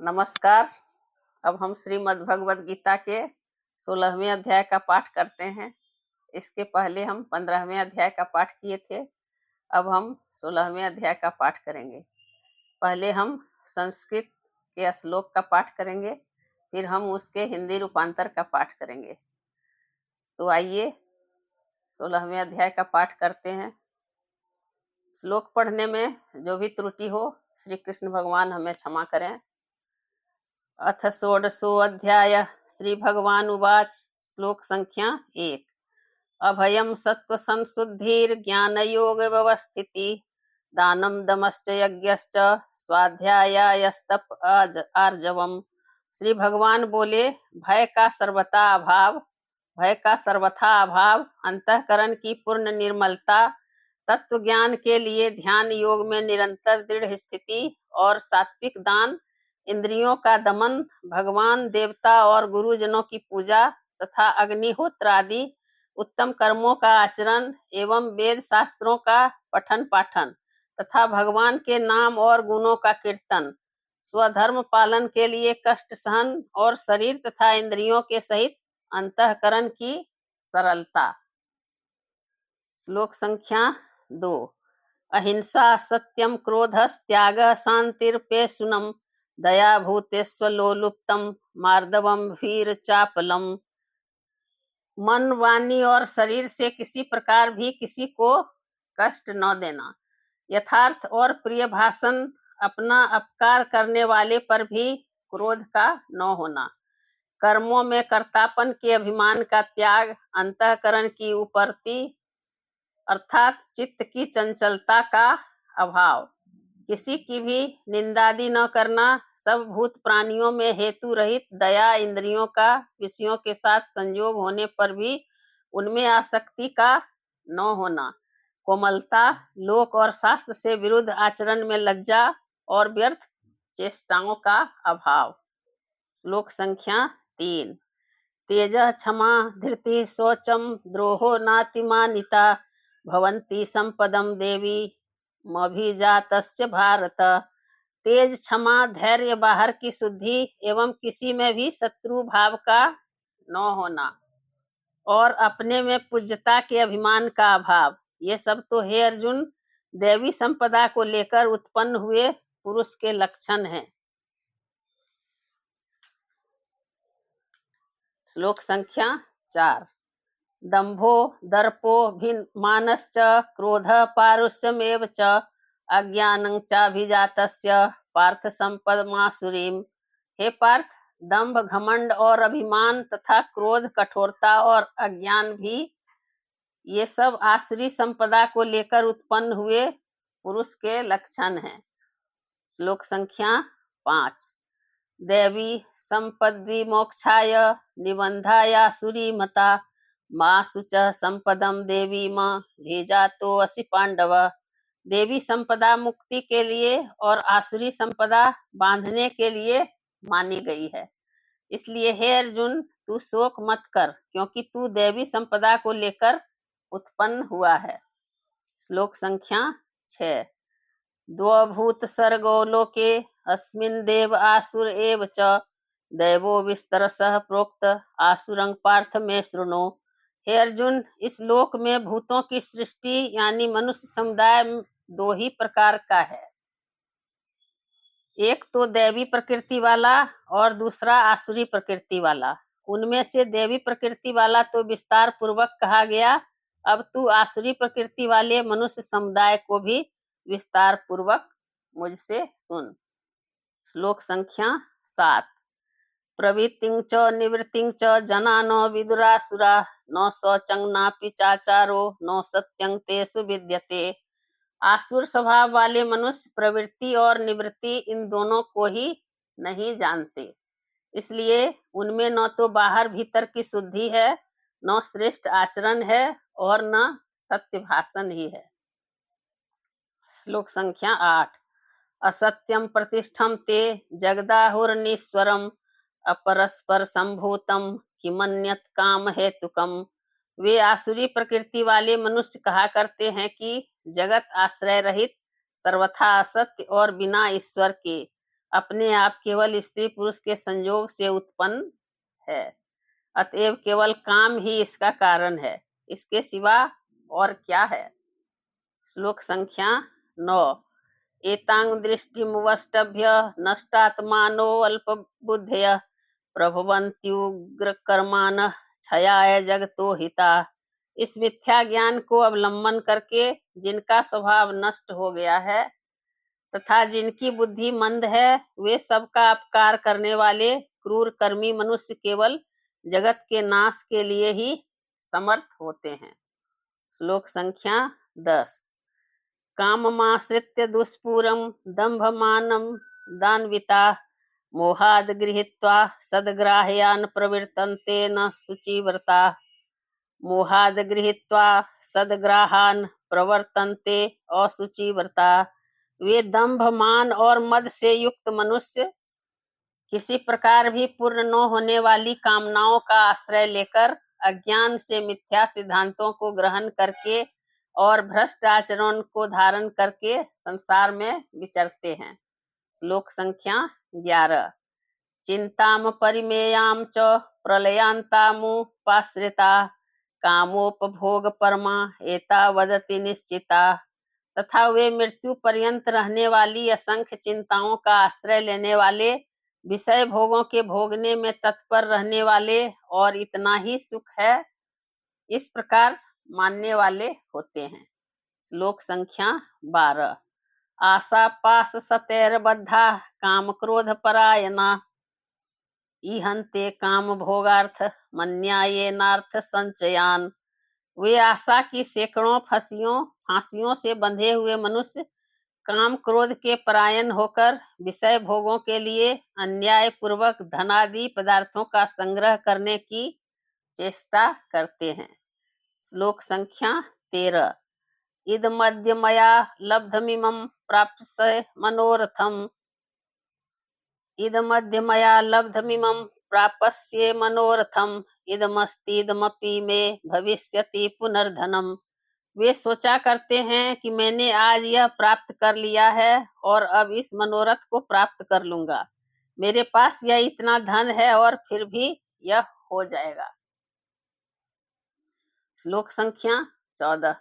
नमस्कार। अब हम श्रीमद् भगवद गीता के 16वें अध्याय का पाठ करते हैं। इसके पहले हम 15वें अध्याय का पाठ किए थे। अब हम 16वें अध्याय का पाठ करेंगे। पहले हम संस्कृत के श्लोक का पाठ करेंगे, फिर हम उसके हिंदी रूपांतर का पाठ करेंगे। तो आइए 16वें अध्याय का पाठ करते हैं। श्लोक पढ़ने में जो भी त्रुटि हो श्री कृष्ण भगवान हमें क्षमा करें। अथ षोडशोऽध्याय श्री भगवान उवाच। श्लोक संख्या 1। अभयं सत्त्वसंशुद्धिर्ज्ञानयोग व्यवस्थिति दानं दमश्च यज्ञश्च स्वाध्यायस्तप आर्जवम्। श्री भगवान बोले, भय का सर्वथा अभाव, अंतःकरण की पूर्ण निर्मलता, तत्व ज्ञान के लिए ध्यान योग में निरंतर दृढ़ स्थिति और सात्विक दान, इंद्रियों का दमन, भगवान देवता और गुरुजनों की पूजा तथा अग्निहोत्र आदि उत्तम कर्मों का आचरण एवं वेद शास्त्रों का पठन पाठन तथा भगवान के नाम और गुणों का कीर्तन, स्वधर्म पालन के लिए कष्ट सहन और शरीर तथा इंद्रियों के सहित अंतःकरण की सरलता। श्लोक संख्या 2। अहिंसा सत्यम क्रोधस्त्याग शांतिर्पेशुनम दया भूतेष्वलोलुप्तम मार्दवम वीर चापलम। मन, वाणी और शरीर से किसी प्रकार भी किसी को कष्ट न देना, यथार्थ और प्रिय भाषण, अपना अपकार करने वाले पर भी क्रोध का न होना, कर्मों में कर्तापन के अभिमान का त्याग, अंतःकरण की उपरति अर्थात चित्त की चंचलता का अभाव, किसी की भी निंदादि न करना, सब भूत प्राणियों में हेतु रहित दया, इंद्रियों का विषयों के साथ संयोग होने पर भी उनमें आसक्ति का न होना, कोमलता, लोक और शास्त्र से विरुद्ध आचरण में लज्जा और व्यर्थ चेष्टाओं का अभाव। श्लोक संख्या 3। तेजः क्षमा धृति शौचम द्रोहो नातिमानिता भवन्ति संपदम देवी मभिजातस्य भारत। तेज, क्षमा, धैर्य, बाहर की शुद्धि एवं किसी में भी शत्रु भाव का न होना और अपने में पूज्यता के अभिमान का अभाव, ये सब तो हे अर्जुन देवी संपदा को लेकर उत्पन्न हुए पुरुष के लक्षण हैं। श्लोक संख्या 4। दंभो दर्पोऽभिमानश्च क्रोधः पारुष्यमेव च अज्ञानं चाभिजातस्य पार्थ संपदमासुरीम्। हे पार्थ, दंभ, घमंड और अभिमान तथा क्रोध, कठोरता और अज्ञान भी ये सब आसुरी संपदा को लेकर उत्पन्न हुए पुरुष के लक्षण हैं। श्लोक संख्या 5। देवी संपद्विमोक्षाय निबंधायासुरी मता माँ शुच संपदम देवी माँ भेजातो असि पांडव। देवी संपदा मुक्ति के लिए और आसुरी संपदा बांधने के लिए मानी गई है, इसलिए हे अर्जुन तू शोक मत कर, क्योंकि तू देवी संपदा को लेकर उत्पन्न हुआ है। श्लोक संख्या 6। द्वभूत सर्गो लोके अस्मिन् देव आसुर एव च दैवो विस्तरसः प्रोक्त आसुरं पार्थ में शृणु। हे अर्जुन, इस लोक में भूतों की सृष्टि यानी मनुष्य समुदाय 2 ही प्रकार का है, एक तो देवी प्रकृति वाला और दूसरा आसुरी प्रकृति वाला। उनमें से देवी प्रकृति वाला तो विस्तार पूर्वक कहा गया, अब तू आसुरी प्रकृति वाले मनुष्य समुदाय को भी विस्तार पूर्वक मुझसे सुन। श्लोक संख्या 7। प्रवृत्तिं च निवृत्तिं च जनानो विदुरासुरा न शौचं नापि चाचारो न सत्यं तेषु विद्यते। आसुर स्वभाव वाले मनुष्य प्रवृत्ति और निवृत्ति इन दोनों को ही नहीं जानते, इसलिए उनमें न तो बाहर भीतर की शुद्धि है, न श्रेष्ठ आचरण है और न सत्य भाषण ही है। श्लोक संख्या 8। असत्यं प्रतिष्ठं ते जगदाहुरनीश्वरम् अपरस्पर संभूतम किमन्यत् काम हेतुकम। वे आसुरी प्रकृति वाले मनुष्य कहा करते हैं कि जगत आश्रय रहित, सर्वथा असत्य और बिना ईश्वर के अपने आप केवल स्त्री पुरुष के संयोग से उत्पन्न है, अतएव केवल काम ही इसका कारण है, इसके सिवा और क्या है। श्लोक संख्या 9। एतांग दृष्टिमुवष्टभ्य नष्टात्मानो अल्पबुद्धयः प्रभवन्त्युग्र कर्माणः क्षयाय जगतो हिता। इस मिथ्या ज्ञान को अवलंबन करके जिनका स्वभाव नष्ट हो गया है तथा जिनकी बुद्धि मंद है, वे सबका अपकार करने वाले क्रूर कर्मी मनुष्य केवल जगत के नाश के लिए ही समर्थ होते हैं। श्लोक संख्या 10। काममाश्रित्य दुष्पूरं दंभमानं दान्विता मोहाद गृहीत्वा सद्ग्राह्यान् प्रवर्तन्ते न शुचिव्रता। मोहाद गृहीत्वा सद्ग्राहान् प्रवर्तन्ते अशुचिव्रता। वे दंभ मान और मद से युक्त मनुष्य किसी प्रकार भी पूर्ण न होने वाली कामनाओं का आश्रय लेकर अज्ञान से मिथ्या सिद्धांतों को ग्रहण करके और भ्रष्ट आचरण को धारण करके संसार में विचरते हैं। श्लोक संख्या 11। चिंताम परिमेयाम च प्रलयांतामुपाश्रिता कामोपभोग परमा एता वदति निश्चिता। तथा वे मृत्यु पर्यंत रहने वाली असंख्य चिंताओं का आश्रय लेने वाले, विषय भोगों के भोगने में तत्पर रहने वाले और इतना ही सुख है इस प्रकार मानने वाले होते हैं। श्लोक संख्या 12। आशा पास सतैर्बद्धा काम क्रोध परायणा ईहन्ते काम भोगार्थ मन्यायेनार्थ संचयान। वे आशा की सैकड़ों फांसियों से बंधे हुए मनुष्य काम क्रोध के परायण होकर विषय भोगों के लिए अन्याय पूर्वक धनादि पदार्थों का संग्रह करने की चेष्टा करते हैं। श्लोक संख्या 13। इद मध्य मया लब्धमिमं प्राप्स्य मनोरथम इद मध्य मया लब्धमिमं प्राप्स्ये मनोरथम इदमस्तीदमपि मे भविष्यति पुनर्धनम। वे सोचा करते हैं कि मैंने आज यह प्राप्त कर लिया है और अब इस मनोरथ को प्राप्त कर लूंगा। मेरे पास यह इतना धन है और फिर भी यह हो जाएगा। श्लोक संख्या 14।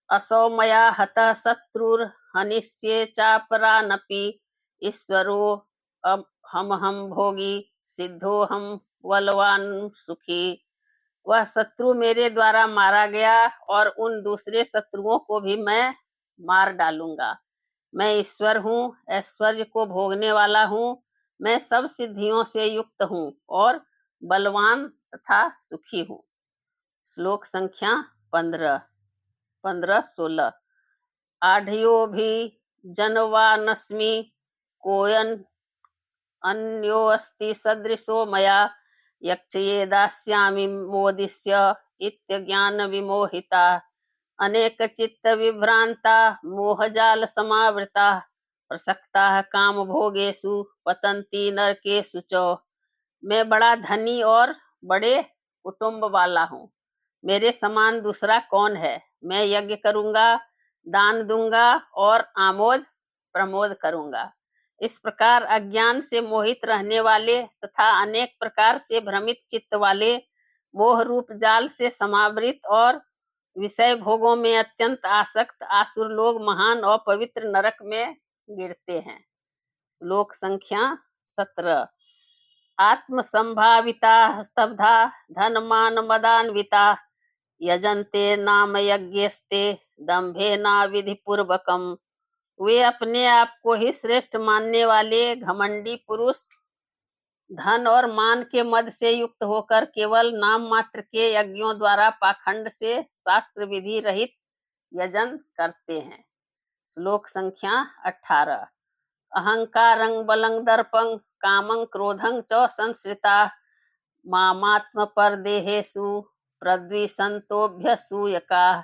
असौ मया हतः शत्रुर हनिष्ये चापरानपि ईश्वरो हम भोगी सिद्धो हम बलवान सुखी। वह शत्रु मेरे द्वारा मारा गया और उन दूसरे शत्रुओं को भी मैं मार डालूंगा। मैं ईश्वर हूँ, ऐश्वर्य को भोगने वाला हूँ, मैं सब सिद्धियों से युक्त हूँ और बलवान तथा सुखी हूँ। श्लोक संख्या 15-16। आढ़यो भी जनवानस्मि कोयन अन्योऽस्ति सदृशो मया यक्षये दास्यामि मोदिष्य इत्यज्ञान विमोहिता। अनेक चित्त विभ्रांता मोहजाल समावृता प्रसक्ता काम भोगेषु पतंती नरकेषु च। मैं बड़ा धनी और बड़े कुटुंब वाला हूँ, मेरे समान दूसरा कौन है। मैं यज्ञ करूंगा, दान दूंगा और आमोद प्रमोद करूंगा। इस प्रकार अज्ञान से मोहित रहने वाले तथा अनेक प्रकार से भ्रमित चित्त वाले, मोह रूप जाल से समावृत और विषय भोगों में अत्यंत आसक्त आसुर लोग महान और पवित्र नरक में गिरते हैं। श्लोक संख्या 17। आत्मसंभाविता स्तब्धा धनमान मदान्विता यजन्ते नाम यज्ञस्ते दंभेना विधि पूर्वकम। वे अपने आप को ही श्रेष्ठ मानने वाले घमंडी पुरुष धन और मान के मद से युक्त होकर केवल नाम मात्र के यज्ञों द्वारा पाखंड से शास्त्र विधि रहित यजन करते हैं। श्लोक संख्या 18। अहंकारं बलं दर्पं कामं क्रोधं च संश्रिता मामात्म परदेहेषु प्रद्विषन्तोऽभ्यसूयका।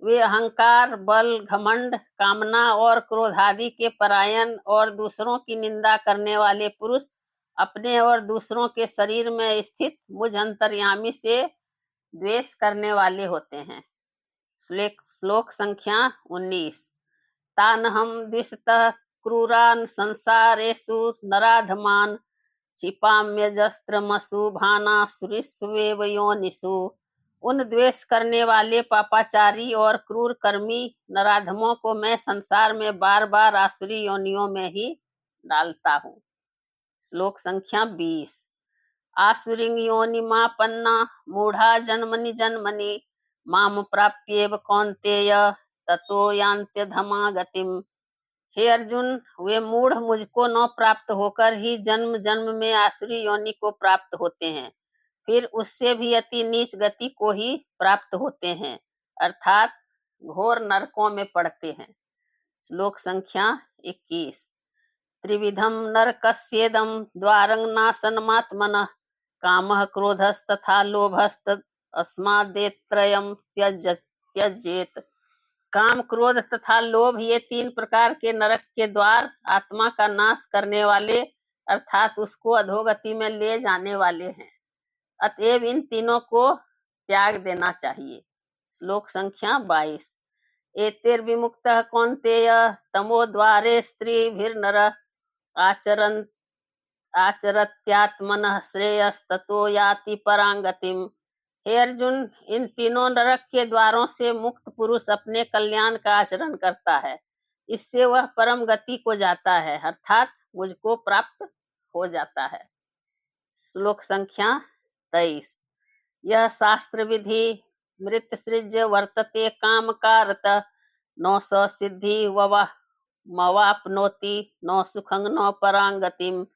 वे अहंकार, बल, घमंड, कामना और क्रोधादि के परायण और दूसरों की निंदा करने वाले पुरुष अपने और दूसरों के शरीर में स्थित मुझ अंतर्यामी से द्वेष करने वाले होते हैं। श्लोक संख्या 19। तानहं द्विषतः क्रूरान् संसारेषु नराधमान् क्षिपाम्यजस्त्रमशुभानासुरीष्वेव योनिषु। उन द्वेष करने वाले पापाचारी और क्रूर कर्मी नराधमों को मैं संसार में बार बार आसुरी योनियों में ही डालता हूँ। श्लोक संख्या 20। आसुरिं योनिमापन्ना मूढ़ा जन्मनि जन्मनि माम प्राप्येव कौन्तेय ततो यान्त्यधमा गतिम। हे अर्जुन, वे मूढ़ मुझको न प्राप्त होकर ही जन्म जन्म में आसुरी योनि को प्राप्त होते हैं, फिर उससे भी अति नीच गति को ही प्राप्त होते हैं, अर्थात घोर नरकों में पड़ते हैं। श्लोक संख्या 21। त्रिविधम नरकस्येदं द्वारं नाशनमात्मनः कामः क्रोधस्तथा लोभस्तस्मादेत्रयं त्यजेत। काम, क्रोध तथा लोभ, ये 3 प्रकार के नरक के द्वार आत्मा का नाश करने वाले अर्थात उसको अधोगति में ले जाने वाले हैं। अतएव इन तीनों को त्याग देना चाहिए। श्लोक संख्या 22। एतैर्विमुक्तः कौन्तेय तमोद्वारे स्त्रीभिर्नर आचरत्यात्मनः श्रेयस्ततो याति परांगतिम। हे अर्जुन, इन तीनों नरक के द्वारों से मुक्त पुरुष अपने कल्याण का आचरण करता है, इससे वह परम गति को जाता है, अर्थात मुझको प्राप्त हो जाता है। श्लोक संख्या 23। यह शास्त्र विधि मृत सृज्य वर्तते काम कारत न स सिद्धि मवाप्नोति न सुखं न परांगतिम।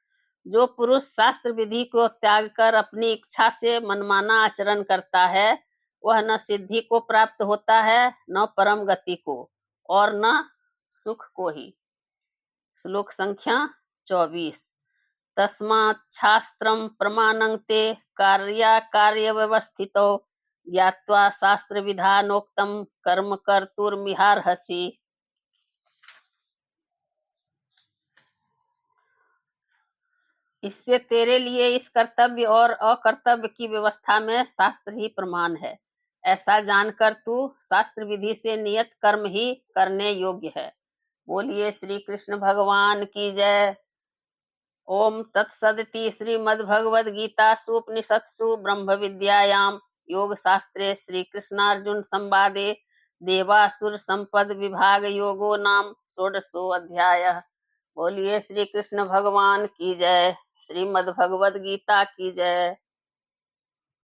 जो पुरुष शास्त्र विधि को त्याग कर अपनी इच्छा से मनमाना आचरण करता है, वह न सिद्धि को प्राप्त होता है, न परम गति को, और न सुख को ही। श्लोक संख्या 24। तस्मात् शास्त्रं प्रमाणं ते कार्य व्यवस्थितो ज्ञात्वा शास्त्र विधानोक्तं कर्म कर्तुर्मिहार्हसि। इससे तेरे लिए इस कर्तव्य और अकर्तव्य की व्यवस्था में शास्त्र ही प्रमाण है। ऐसा जानकर तू शास्त्र विधि से नियत कर्म ही करने योग्य है। बोलिए श्री कृष्ण भगवान की जय। ओम तत्सदिति श्रीमद्भगवद गीता उपनिषत्सु ब्रह्म विद्यायाम योग शास्त्रे श्री कृष्णार्जुन संवादे देवासुर संपद विभाग योगो नाम षोडशो अध्यायः। बोलिए श्री कृष्ण भगवान की जय। श्रीमद् भगवद गीता की जय।